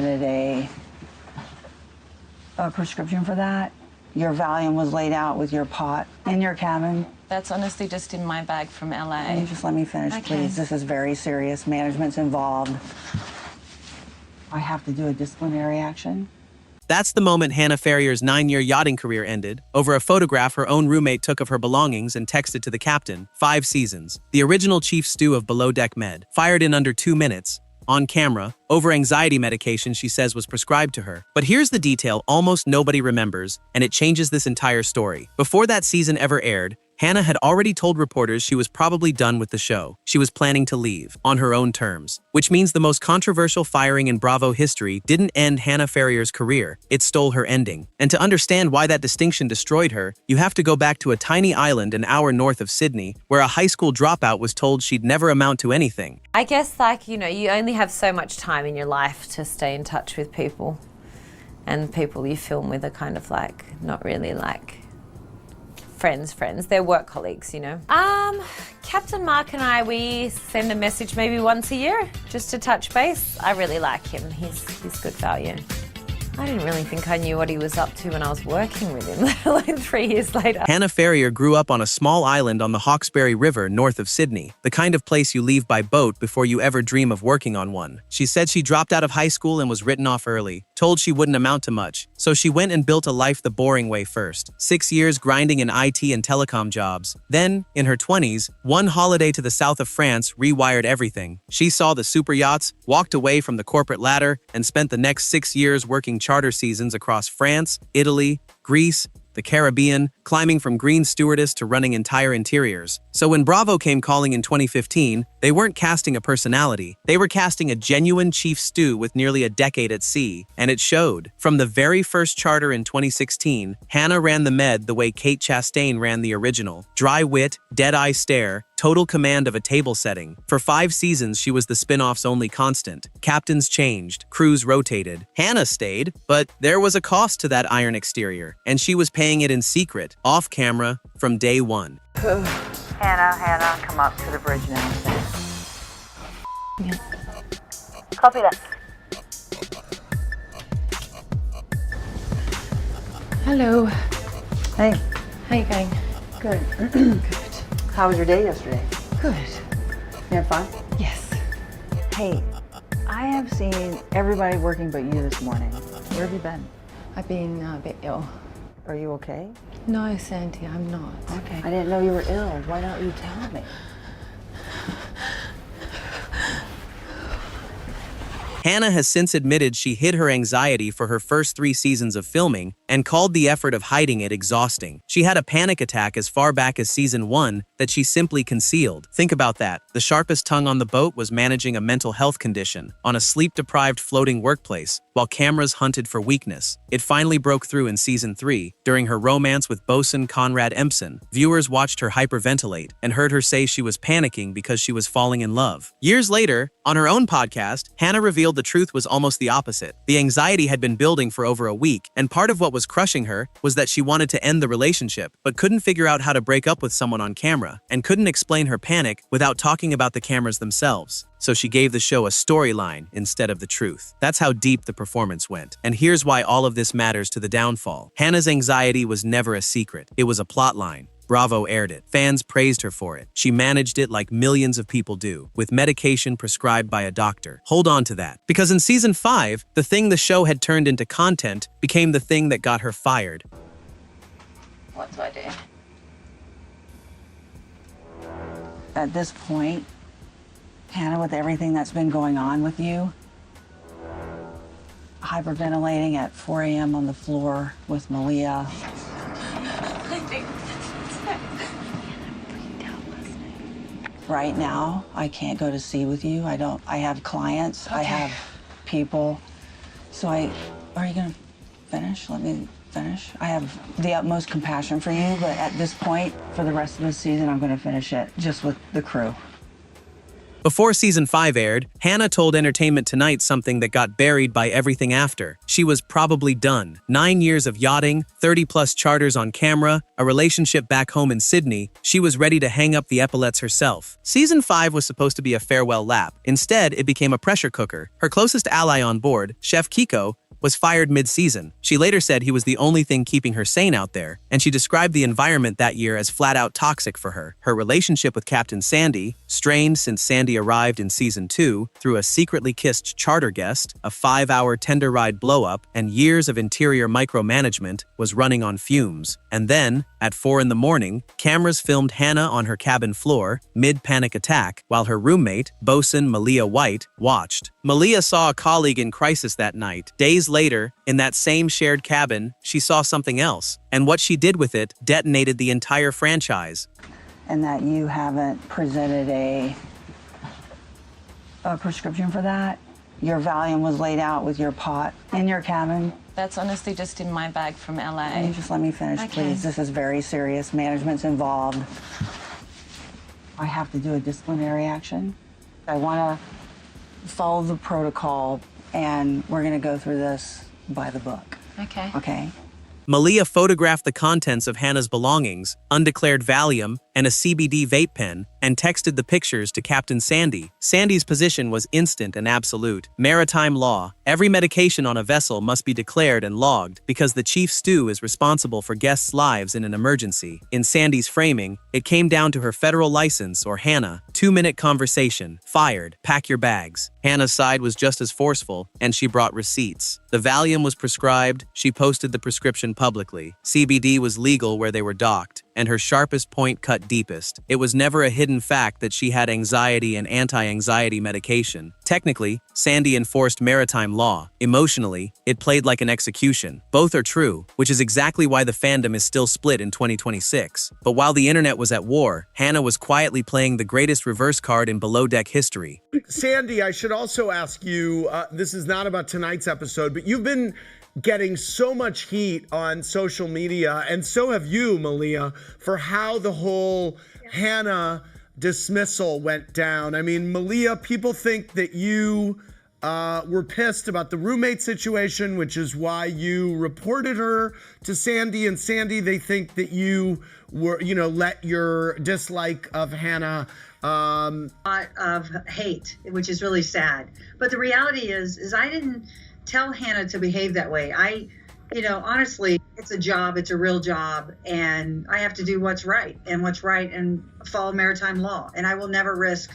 a prescription for that. Your Valium was laid out with your pot in your cabin. That's honestly just in my bag from LA. Can you just let me finish, please? This is very serious. Management's involved. I have to do a disciplinary action. That's the moment Hannah Ferrier's 9-year yachting career ended, over a photograph her own roommate took of her belongings and texted to the captain. 5 seasons. The original chief stew of Below Deck Med. Fired in under 2 minutes. On camera, over anxiety medication she says was prescribed to her. But here's the detail almost nobody remembers, and it changes this entire story. Before that season ever aired, Hannah had already told reporters she was probably done with the show. She was planning to leave, on her own terms. Which means the most controversial firing in Bravo history didn't end Hannah Ferrier's career, it stole her ending. And to understand why that distinction destroyed her, you have to go back to a tiny island an hour north of Sydney, where a high school dropout was told she'd never amount to anything. I guess, like, you know, you only have so much time in your life to stay in touch with people. And people you film with are kind of like, not really like friends. They're work colleagues, you know. Captain Mark and I, we send a message maybe once a year just to touch base. I really like him. He's good value. I didn't really think I knew what he was up to when I was working with him, let alone 3 years later. Hannah Ferrier grew up on a small island on the Hawkesbury River north of Sydney, the kind of place you leave by boat before you ever dream of working on one. She said she dropped out of high school and was written off early, told she wouldn't amount to much, so she went and built a life the boring way first. 6 years grinding in IT and telecom jobs. Then, in her 20s, one holiday to the south of France rewired everything. She saw the super yachts, walked away from the corporate ladder, and spent the next 6 years working charter seasons across France, Italy, Greece, the Caribbean, climbing from green stewardess to running entire interiors. So when Bravo came calling in 2015, they weren't casting a personality. They were casting a genuine chief stew with nearly a decade at sea, and it showed. From the very first charter in 2016, Hannah ran the Med the way Kate Chastain ran the original. Dry wit, dead-eye stare, total command of a table setting. For 5 seasons, she was the spin-off's only constant. Captains changed, crews rotated. Hannah stayed, but there was a cost to that iron exterior, and she was paying it in secret, off camera, from day one. Hannah, come up to the bridge now. Copy that. Hello. Hey. How you going? Good. Good. How was your day yesterday? Good. You had fun? Yes. Hey, I have seen everybody working but you this morning. Where have you been? I've been a bit ill. Are you okay? No, Sandy, I'm not. Okay. I didn't know you were ill. Why don't you tell me? Hannah has since admitted she hid her anxiety for her first 3 seasons of filming and called the effort of hiding it exhausting. She had a panic attack as far back as season 1 that she simply concealed. Think about that. The sharpest tongue on the boat was managing a mental health condition on a sleep-deprived floating workplace while cameras hunted for weakness. It finally broke through in season 3. During her romance with bosun Conrad Empson, viewers watched her hyperventilate and heard her say she was panicking because she was falling in love. Years later, on her own podcast, Hannah revealed the truth was almost the opposite. The anxiety had been building for over a week, and part of what was crushing her was that she wanted to end the relationship, but couldn't figure out how to break up with someone on camera, and couldn't explain her panic without talking about the cameras themselves. So she gave the show a storyline instead of the truth. That's how deep the performance went. And here's why all of this matters to the downfall. Hannah's anxiety was never a secret. It was a plotline. Bravo aired it. Fans praised her for it. She managed it like millions of people do, with medication prescribed by a doctor. Hold on to that. Because in season 5, the thing the show had turned into content became the thing that got her fired. What do I do? At this point, Hannah, with everything that's been going on with you, hyperventilating at 4 a.m. on the floor with Malia. Right now, I can't go to sea with you. I have clients, okay. I have people. So are you gonna finish? Let me finish. I have the utmost compassion for you, but at this point, for the rest of the season, I'm gonna finish it just with the crew. Before season 5 aired, Hannah told Entertainment Tonight something that got buried by everything after. She was probably done. 9 years of yachting, 30-plus charters on camera, a relationship back home in Sydney, she was ready to hang up the epaulets herself. Season 5 was supposed to be a farewell lap. Instead, it became a pressure cooker. Her closest ally on board, Chef Kiko, was fired mid-season. She later said he was the only thing keeping her sane out there, and she described the environment that year as flat-out toxic for her. Her relationship with Captain Sandy, strained since Sandy arrived in season 2 through a secretly kissed charter guest, a 5-hour tender ride blow-up, and years of interior micromanagement, was running on fumes. And then, at 4 in the morning, cameras filmed Hannah on her cabin floor, mid-panic attack, while her roommate, bosun Malia White, watched. Malia saw a colleague in crisis that night. Days later, in that same shared cabin, she saw something else, and what she did with it detonated the entire franchise. And that you haven't presented a prescription for that. Your Valium was laid out with your pot in your cabin. That's honestly just in my bag from LA. Can you just let me finish, please? This is very serious. Management's involved. I have to do a disciplinary action. I want to follow the protocol, and we're going to go through this by the book. Okay. Okay? Malia photographed the contents of Hannah's belongings, undeclared Valium, and a CBD vape pen, and texted the pictures to Captain Sandy. Sandy's position was instant and absolute. Maritime law. Every medication on a vessel must be declared and logged because the chief stew is responsible for guests' lives in an emergency. In Sandy's framing, it came down to her federal license, or Hannah. 2-minute conversation. Fired. Pack your bags. Hannah's side was just as forceful, and she brought receipts. The Valium was prescribed. She posted the prescription publicly. CBD was legal where they were docked, and her sharpest point cut deepest. It was never a hidden fact that she had anxiety and anti-anxiety medication. Technically, Sandy enforced maritime law. Emotionally, it played like an execution. Both are true, which is exactly why the fandom is still split in 2026. But while the internet was at war, Hannah was quietly playing the greatest reverse card in Below Deck history. Sandy, I should also ask you, this is not about tonight's episode, but you've been getting so much heat on social media, and so have you, Malia, for how the whole Hannah dismissal went down. I mean, Malia, people think that you were pissed about the roommate situation, which is why you reported her to Sandy, and Sandy, they think that you were, let your dislike of Hannah of hate, which is really sad. But the reality is I didn't tell Hannah to behave that way. Honestly, it's a job, it's a real job, and I have to do what's right and follow maritime law, and I will never risk.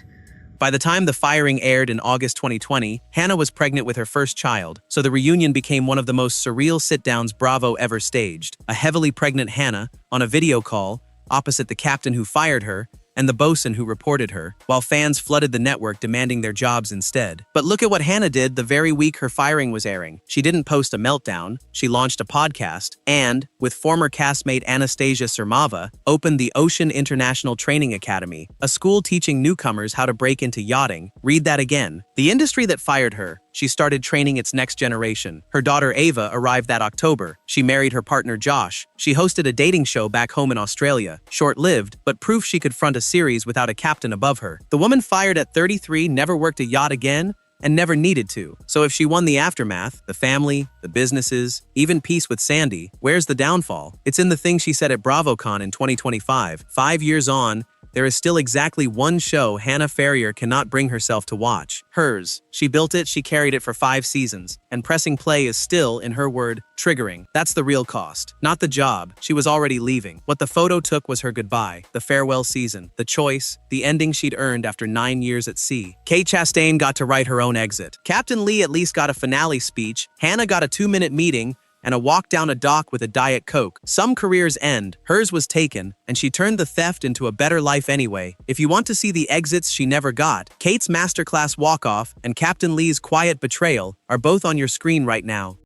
By the time The Firing aired in August 2020, Hannah was pregnant with her first child, so the reunion became one of the most surreal sit-downs Bravo ever staged. A heavily pregnant Hannah, on a video call, opposite the captain who fired her, and the bosun who reported her, while fans flooded the network demanding their jobs instead. But look at what Hannah did the very week her firing was airing. She didn't post a meltdown, she launched a podcast, and, with former castmate Anastasia Sermava, opened the Ocean International Training Academy, a school teaching newcomers how to break into yachting. Read that again. The industry that fired her, she started training its next generation. Her daughter Ava arrived that October. She married her partner Josh. She hosted a dating show back home in Australia, short-lived, but proof she could front a series without a captain above her. The woman fired at 33 never worked a yacht again and never needed to. So if she won the aftermath, the family, the businesses, even peace with Sandy, where's the downfall? It's in the thing she said at BravoCon in 2025. 5 years on, there is still exactly one show Hannah Ferrier cannot bring herself to watch. Hers. She built it, she carried it for 5 seasons, and pressing play is still, in her word, triggering. That's the real cost. Not the job. She was already leaving. What the photo took was her goodbye, the farewell season, the choice, the ending she'd earned after 9 years at sea. Kate Chastain got to write her own exit. Captain Lee at least got a finale speech. Hannah got a 2-minute meeting, and a walk down a dock with a Diet Coke. Some careers end. Hers was taken, and she turned the theft into a better life anyway. If you want to see the exits she never got, Kate's masterclass walk-off and Captain Lee's quiet betrayal are both on your screen right now.